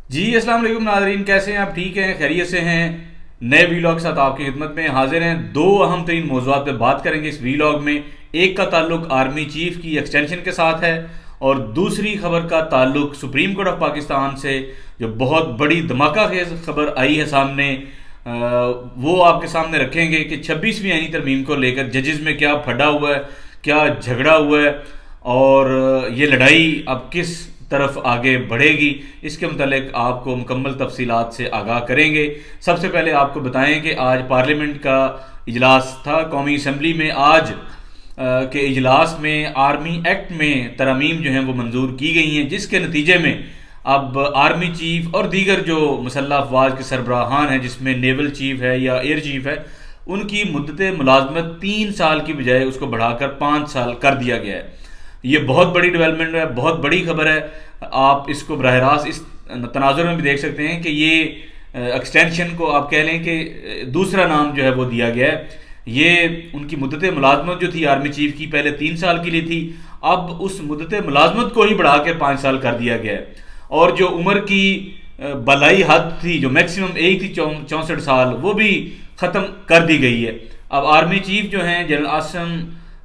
जी अस्सलाम वालेकुम नाज़रीन, कैसे हैं आप? ठीक हैं, खैरियत से हैं? नए वीलॉग के साथ आपकी खिदमत में हाजिर हैं। दो अहम तरीन मौज़ूआत पे बात करेंगे इस वीलॉग में। एक का ताल्लुक आर्मी चीफ की एक्सटेंशन के साथ है और दूसरी खबर का ताल्लुक सुप्रीम कोर्ट ऑफ पाकिस्तान से, जो बहुत बड़ी धमाका खेज खबर आई है सामने। वो आपके सामने रखेंगे कि 26वीं आईनी तरमीम को लेकर जजेस में क्या फटा हुआ है, क्या झगड़ा हुआ है और ये लड़ाई अब किस तरफ आगे बढ़ेगी, इसके मुतालिक आपको मुकम्मल तफसीलात से आगाह करेंगे। सबसे पहले आपको बताएं कि आज पार्लियामेंट का इजलास था। कौमी असम्बली में आज के इजलास में आर्मी एक्ट में तरमीम जो हैं वो मंजूर की गई हैं, जिसके नतीजे में अब आर्मी चीफ और दीगर जो मुसल्लह अफवाज के सरबराहान हैं, जिसमें नेवल चीफ है या एयर चीफ है, उनकी मुद्दत मुलाजमत 3 साल की बजाय उसको बढ़ाकर 5 साल कर दिया गया है। ये बहुत बड़ी डेवलपमेंट है, बहुत बड़ी खबर है। आप इसको बराह रास्त इस तनाजुर में भी देख सकते हैं कि ये एक्सटेंशन को आप कह लें कि दूसरा नाम जो है वो दिया गया है। ये उनकी मुद्दत मुलाजमत जो थी आर्मी चीफ की, पहले 3 साल के लिए थी, अब उस मुद्दत मुलाजमत को ही बढ़ा के 5 साल कर दिया गया है। और जो उम्र की बलाई हद थी, जो मैक्सिमम एज थी 64 साल, वो भी ख़त्म कर दी गई है। अब आर्मी चीफ जो हैं जनरल आसिम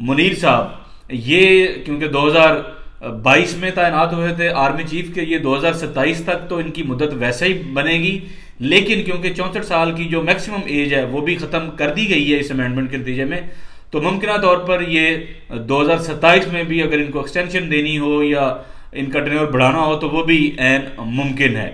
मुनीर साहब, ये क्योंकि 2022 में तैनात हुए थे आर्मी चीफ के, ये 2027 तक तो इनकी मुद्दत वैसे ही बनेगी, लेकिन क्योंकि 64 साल की जो मैक्सिमम एज है वो भी ख़त्म कर दी गई है इस अमेंडमेंट के नतीजे में, तो मुमकिन तौर पर ये 2027 में भी अगर इनको एक्सटेंशन देनी हो या इनका टेन्योर बढ़ाना हो तो वो भी ऐन मुमकिन है।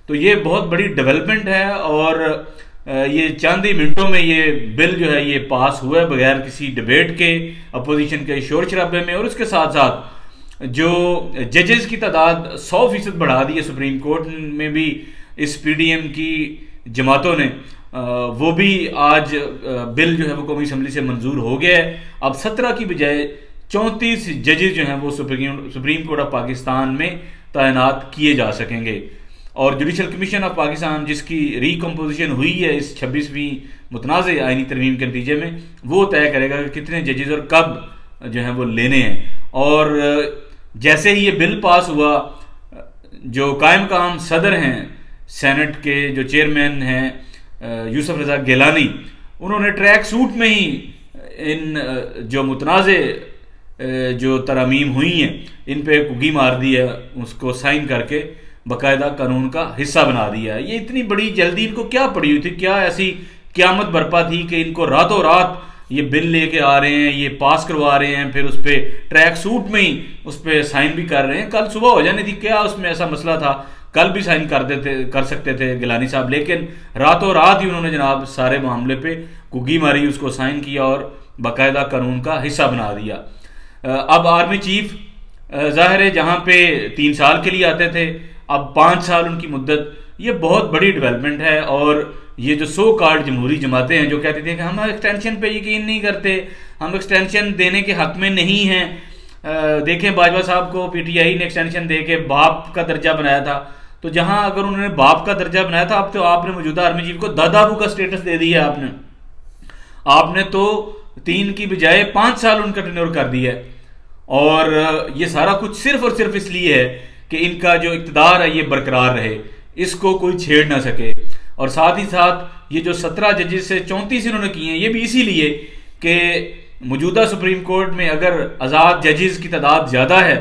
तो ये बहुत बड़ी डेवलपमेंट है और ये चंद ही मिनटों में ये बिल जो है ये पास हुआ है बगैर किसी डिबेट के, अपोजिशन के शोर शराबे में। और उसके साथ साथ जो जजेस की तादाद 100% बढ़ा दी है सुप्रीम कोर्ट में भी, इस पीडीएम की जमातों ने, वो भी आज बिल जो है वो कौमी असम्बली से मंजूर हो गया है। अब 17 की बजाय 34 जजेस जो हैं वो सुप्रीम कोर्ट ऑफ पाकिस्तान में तैनात किए जा सकेंगे। और जुडिशल कमीशन ऑफ पाकिस्तान, जिसकी रिकम्पोजिशन हुई है इस 26वीं मुतनाज़ आईनी तरमीम के नतीजे में, वो तय करेगा कि कितने जजेस और कब जो हैं वो लेने हैं। और जैसे ही ये बिल पास हुआ, जो कायम काम सदर हैं सेनेट के, जो चेयरमैन हैं यूसुफ रजा गिलानी, उन्होंने ट्रैक सूट में ही इन जो मुतनाज़ जो तरमीम हुई हैं इन पे कुगी मार दी है, उसको साइन करके बाकायदा कानून का हिस्सा बना दिया है। ये इतनी बड़ी जल्दी इनको क्या पड़ी हुई थी, क्या ऐसी क्यामत बरपा थी कि इनको रातों रात ये बिल लेके आ रहे हैं, ये पास करवा रहे हैं, फिर उस पर ट्रैक सूट में ही उस पर साइन भी कर रहे हैं। कल सुबह हो जानी थी, क्या उसमें ऐसा मसला था, कल भी साइन कर सकते थे गिलानी साहब, लेकिन रातों रात ही उन्होंने जनाब सारे मामले पे कुगी मारी, उसको साइन किया और बाकायदा कानून का हिस्सा बना दिया। अब आर्मी चीफ जाहिर है जहाँ पे 3 साल के लिए आते थे, अब 5 साल उनकी मुद्दत, ये बहुत बड़ी डेवलपमेंट है। और ये जो सो कार्ड जमहूरी जमातें हैं जो कहती थी कि हम एक्सटेंशन पे यकीन नहीं करते, हम एक्सटेंशन देने के हक में नहीं हैं, देखें बाजवा साहब को पीटीआई ने एक्सटेंशन दे के बाप का दर्जा बनाया था, तो जहां अगर उन्होंने बाप का दर्जा बनाया था, अब तो आपने मौजूदा आर्मी चीफ को दादाबू का स्टेटस दे दिया। आपने तो 3 की बजाय 5 साल उनका टेन्योर कर दिया है। और ये सारा कुछ सिर्फ और सिर्फ इसलिए है कि इनका जो इक़्तिदार है ये बरकरार रहे, इसको कोई छेड़ ना सके। और साथ ही साथ ये जो 17 जजेस से 34 इन्होंने किए हैं, ये भी इसीलिए कि मौजूदा सुप्रीम कोर्ट में अगर आज़ाद जजेस की तादाद ज़्यादा है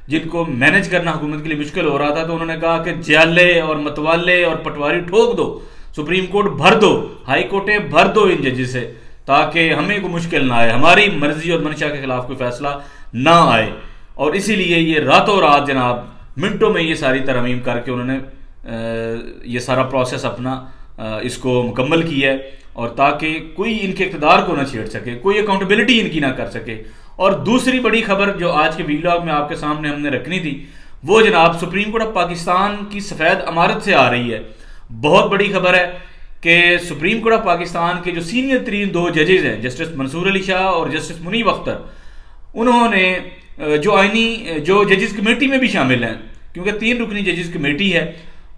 जिनको मैनेज करना हुकूमत के लिए मुश्किल हो रहा था, तो उन्होंने कहा कि जाले और मतवाले और पटवारी ठोक दो, सुप्रीम कोर्ट भर दो, हाई कोर्टें भर दो इन जजेस से, ताकि हमें कोई मुश्किल ना आए, हमारी मर्जी और मंशा के खिलाफ कोई फैसला ना आए। और इसीलिए ये रातों रात जनाब मिनटों में ये सारी तरमीम करके उन्होंने ये सारा प्रोसेस अपना इसको मुकम्मल किया है, और ताकि कोई इनके इक़्तिदार को ना छेड़ सके, कोई अकाउंटेबिलिटी इनकी ना कर सके। और दूसरी बड़ी खबर जो आज के वीलॉग में आपके सामने हमने रखनी थी, वो जनाब सुप्रीम कोर्ट ऑफ पाकिस्तान की सफ़ेद अमारत से आ रही है। बहुत बड़ी खबर है कि सुप्रीम कोर्ट ऑफ पाकिस्तान के जो सीनियर तरीन 2 जजेज हैं, जस्टिस मंसूर अली शाह और जस्टिस मुनीब अख्तर, उन्होंने जो जजेस कमेटी में भी शामिल हैं, क्योंकि 3 रुकनी जजेस कमेटी है,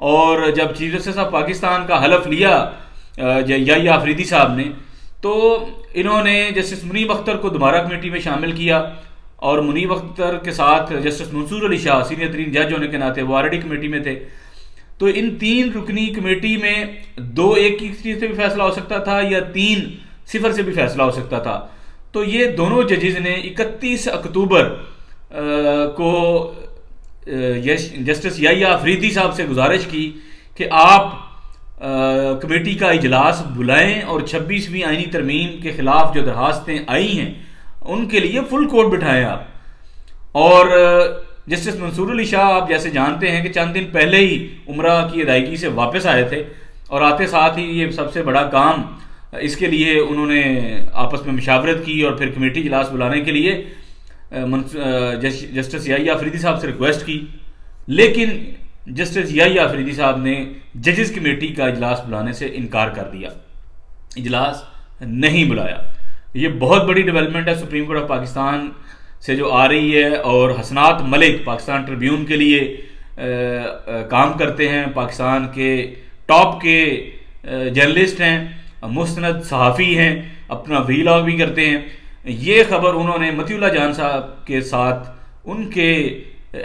और जब चीफ जस्टिस ऑफ पाकिस्तान का हलफ लिया या आफरीदी साहब ने, तो इन्होंने जस्टिस मुनीब अख्तर को दोबारा कमेटी में शामिल किया, और मुनीब अख्तर के साथ जस्टिस मंसूर अली शाह सीनियर तरीन जज होने के नाते वो ऑलरेडी कमेटी में थे। तो इन 3 रुकनी कमेटी में 2-1 की से भी फैसला हो सकता था या 3-0 से भी फैसला हो सकता था। तो ये दोनों जजेस ने 31 अक्टूबर को जस्टिस याहिया अफरीदी साहब से गुजारिश की कि आप कमेटी का इजलास बुलाएं और 26वीं आईनी तरमीम के खिलाफ जो दरखास्तें आई हैं उनके लिए फुल कोर्ट बिठाएं आप। और जस्टिस मंसूर अली शाह आप जैसे जानते हैं कि चंद दिन पहले ही उम्रा की अदायगी से वापस आए थे और आते साथ ही ये सबसे बड़ा काम, इसके लिए उन्होंने आपस में मशावरत की और फिर कमेटी इजलास बुलाने के लिए जस्टिस याहिया अफरीदी साहब से रिक्वेस्ट की। लेकिन जस्टिस याहिया अफरीदी साहब ने जजेस कमेटी का इजलास बुलाने से इनकार कर दिया, इजलास नहीं बुलाया। ये बहुत बड़ी डेवलपमेंट है सुप्रीम कोर्ट ऑफ पाकिस्तान से जो आ रही है। और हसनात मलिक पाकिस्तान ट्रिब्यून के लिए काम करते हैं, पाकिस्तान के टॉप के जर्नलिस्ट हैं, मुस्तनद सहाफ़ी हैं, अपना वीलॉग भी करते हैं। ये खबर उन्होंने मतीउल्लाह जान साहब के साथ उनके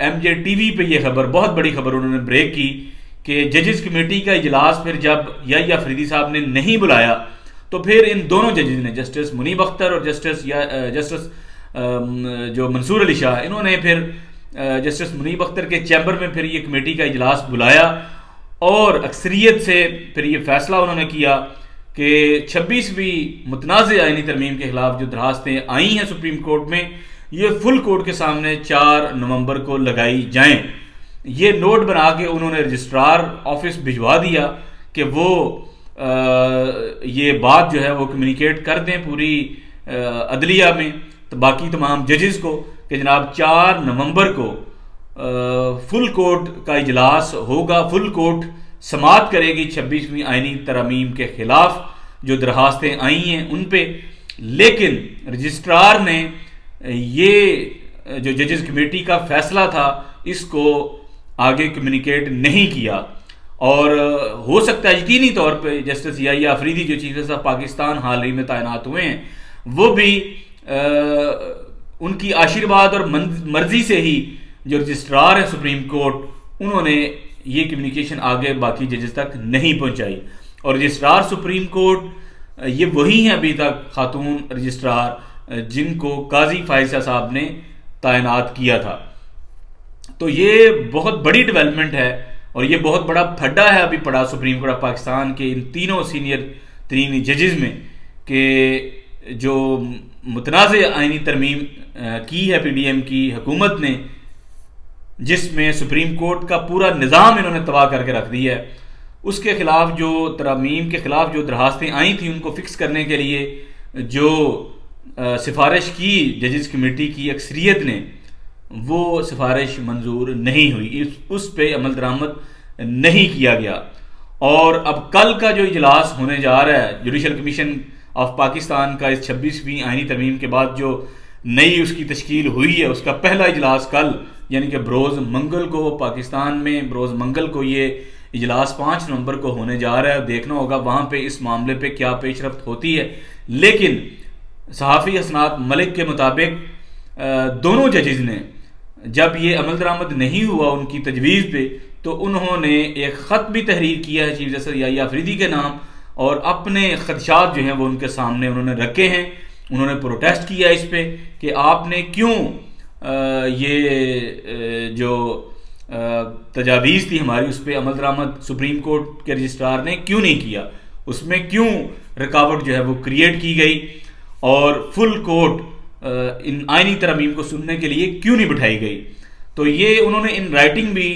MJ TV पे ये खबर, बहुत बड़ी खबर उन्होंने ब्रेक की कि जजेस कमेटी का इजलास फिर जब याहिया अफरीदी साहब ने नहीं बुलाया तो फिर इन दोनों जजेस ने, जस्टिस मुनीब अख्तर और जस्टिस जो मंसूर अली शाह, इन्होंने फिर जस्टिस मुनीब अख्तर के चैम्बर में फिर ये कमेटी का इजलास बुलाया और अक्सरियत से फिर ये फैसला उन्होंने किया कि 26वीं मुतनाज़ आईनी तरमीम के खिलाफ जो दरखास्तें आई हैं सुप्रीम कोर्ट में, ये फुल कोर्ट के सामने 4 नवंबर को लगाई जाएं। ये नोट बना के उन्होंने रजिस्ट्रार ऑफिस भिजवा दिया कि वो ये बात जो है वो कम्युनिकेट कर दें पूरी अदलिया में, तो बाकी तमाम जजेस को, कि जनाब 4 नवंबर को फुल कोर्ट का इजलास होगा, फुल कोर्ट समाअत करेगी 26वीं आईनी तरमीम के खिलाफ जो दरखास्तें आई हैं उन पे। लेकिन रजिस्ट्रार ने ये जो जजेस कमेटी का फैसला था इसको आगे कम्युनिकेट नहीं किया और हो सकता है यकीनी तौर पे जस्टिस याहिया अफरीदी जो चीफ जस्टिस ऑफ पाकिस्तान हाल ही में तैनात हुए हैं वो भी उनकी आशीर्वाद और मर्जी से ही जो रजिस्ट्रार है सुप्रीम कोर्ट, उन्होंने ये कम्युनिकेशन आगे बाकी जजेस तक नहीं पहुंचाई। और रजिस्ट्रार सुप्रीम कोर्ट ये वही हैं अभी तक खातून रजिस्ट्रार जिनको काजी फायजा साहब ने तैनात किया था। तो ये बहुत बड़ी डेवलपमेंट है और ये बहुत बड़ा फड्डा है अभी पड़ा सुप्रीम कोर्ट ऑफ पाकिस्तान के इन तीनों सीनियर तरीन जजेस में कि जो मुतनाज़ आईनी तरमीम की है PDM की हुकूमत ने, जिसमें सुप्रीम कोर्ट का पूरा निज़ाम इन्होंने तबाह करके रख दिया है, उसके खिलाफ जो तरमीम के खिलाफ जो दरखास्तें आई थी उनको फिक्स करने के लिए जो सिफारिश की जजेस कमेटी की अक्सरियत ने, वो सिफारिश मंजूर नहीं हुई, उस पर अमल दरामद नहीं किया गया। और अब कल का जो इजलास होने जा रहा है जुडिशल कमीशन ऑफ पाकिस्तान का, इस 26वीं आईनी तरमीम के बाद जो नई उसकी तश्कील हुई है, उसका पहला इजलास कल यानी कि बरोज़ मंगल को पाकिस्तान में बरोज़ मंगल को ये इजलास 5 नवंबर को होने जा रहा है। देखना होगा वहाँ पे इस मामले पे क्या पेशरफ्त होती है। लेकिन सहाफ़ी हसनात मलिक के मुताबिक दोनों जजेस ने जब ये अमल दरामद नहीं हुआ उनकी तजवीज़ पे, तो उन्होंने एक ख़त भी तहरीर किया है चीफ जस्टिस याहिया अफरीदी के नाम और अपने खदशात जो हैं वो उनके सामने उन्होंने रखे हैं। उन्होंने प्रोटेस्ट किया इस पे कि आपने क्यों ये जो तजावीज़ थी हमारी उस पर अमल दरामद सुप्रीम कोर्ट के रजिस्ट्रार ने क्यों नहीं किया, उसमें क्यों रुकावट जो है वो क्रिएट की गई और फुल कोर्ट इन आईनी तरमीम को सुनने के लिए क्यों नहीं बिठाई गई। तो ये उन्होंने इन राइटिंग भी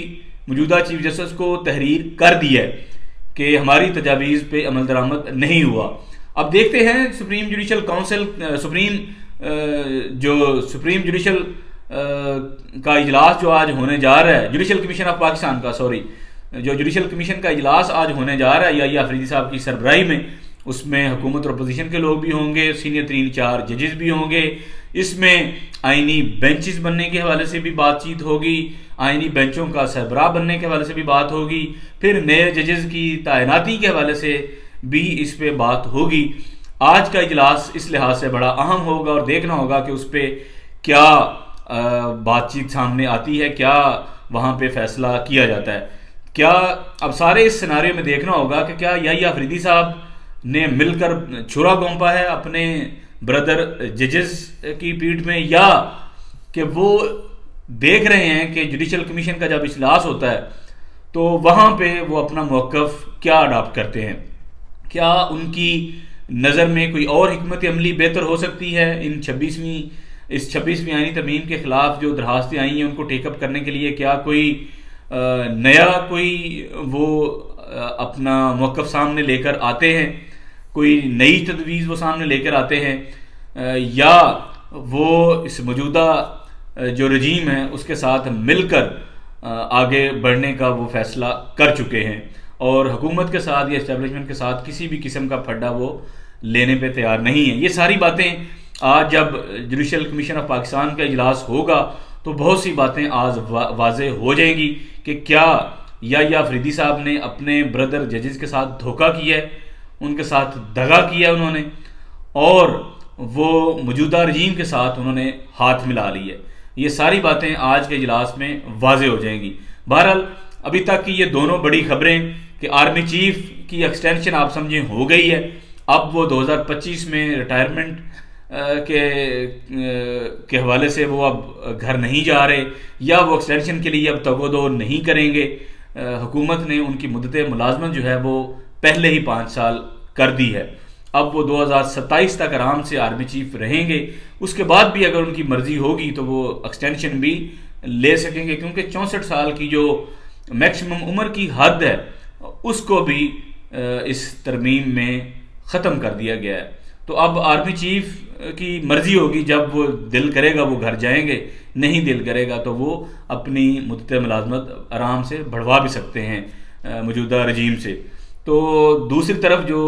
मौजूदा चीफ जस्टिस को तहरीर कर दी है कि हमारी तजावीज़ पे अमल दरामद नहीं हुआ। अब देखते हैं supreme judicial council supreme judicial का इजलास जो आज होने जा रहा है, जुडिशल कमीशन ऑफ पाकिस्तान का जो जुडिशल कमीशन का इजलास आज होने जा रहा है याहिया अफरीदी साहब की सरबराही में, उसमें हुकूमत और अपोजिशन के लोग भी होंगे, सीनियर 3-4 जजेस भी होंगे। इसमें आईनी बेंचेस बनने के हवाले से भी बातचीत होगी, आईनी बेंचों का सरबराह बनने के हवाले से भी बात होगी, फिर नए जजेस की तैनाती के हवाले से भी इस पे बात होगी। आज का इजलास इस लिहाज से बड़ा अहम होगा और देखना होगा कि उस पर क्या बातचीत सामने आती है, क्या वहाँ पे फैसला किया जाता है। क्या अब सारे इस सिनारियो में देखना होगा कि क्या याहिया अफरीदी साहब ने मिलकर छुरा घोंपा है अपने ब्रदर जजेस की पीठ में, या कि वो देख रहे हैं कि जुडिशल कमीशन का जब इजलास होता है तो वहाँ पे वो अपना मौक़िफ़ क्या अडॉप्ट करते हैं। क्या उनकी नज़र में कोई और हिकमत अमली बेहतर हो सकती है इस 26वीं आईनी तरमीम के ख़िलाफ़ जो दरखास्तें आई हैं उनको टेकअप करने के लिए? क्या कोई नया वो अपना मौक़िफ़ सामने लेकर आते हैं, कोई नई तजवीज़ वो सामने लेकर आते हैं, या वो इस मौजूदा जो रजीम है उसके साथ मिलकर आगे बढ़ने का वो फैसला कर चुके हैं और हुकूमत के साथ या इस्टेब्लिशमेंट के साथ किसी भी किस्म का फड्डा वो लेने पे तैयार नहीं है। ये सारी बातें आज जब जुडिशल कमीशन ऑफ पाकिस्तान का इजलास होगा तो बहुत सी बातें आज वाज़े हो जाएंगी कि क्या याहिया अफरीदी साहब ने अपने ब्रदर जजेस के साथ धोखा किया है, उनके साथ दगा किया है उन्होंने, और वो मौजूदा रजीम के साथ उन्होंने हाथ मिला लिया है। ये सारी बातें आज के इजलास में वाजे हो जाएंगी। बहरहाल अभी तक की ये दोनों बड़ी खबरें कि आर्मी चीफ की एक्सटेंशन आप समझें हो गई है, अब वो 2025 में रिटायरमेंट के हवाले से वो अब घर नहीं जा रहे, या वो एक्सटेंशन के लिए अब तगोदो नहीं करेंगे। हुकूमत ने उनकी मुद्दत मुलाजमत जो है वो पहले ही 5 साल कर दी है, अब वो 2027 तक आराम से आर्मी चीफ रहेंगे। उसके बाद भी अगर उनकी मर्जी होगी तो वो एक्सटेंशन भी ले सकेंगे, क्योंकि 64 साल की जो मैक्सिमम उम्र की हद है उसको भी इस तरमीम में ख़त्म कर दिया गया है। तो अब आर्मी चीफ की मर्जी होगी, जब वो दिल करेगा वो घर जाएंगे, नहीं दिल करेगा तो वो अपनी मुद्दत मुलाजमत आराम से बढ़वा भी सकते हैं मौजूदा रजीम से। तो दूसरी तरफ जो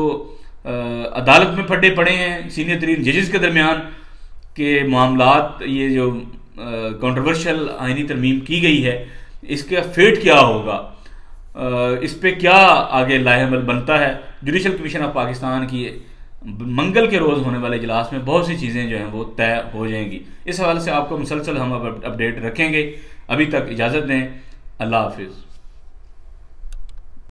अदालत में फड्डे पड़े हैं सीनियर तरीन जजेस के दरमियान के मामलात, ये जो कंट्रोवर्शियल आईनी तरमीम की गई है इसका फेट क्या होगा, इस पे क्या आगे लाहेअमल बनता है। जुडिशल कमीशन ऑफ पाकिस्तान की मंगल के रोज़ होने वाले इजलास में बहुत सी चीज़ें जो हैं वो तय हो जाएंगी। इस हवाले से आपको मुसलसल हम अपडेट रखेंगे। अभी तक इजाज़त दें, अल्लाह हाफिज़।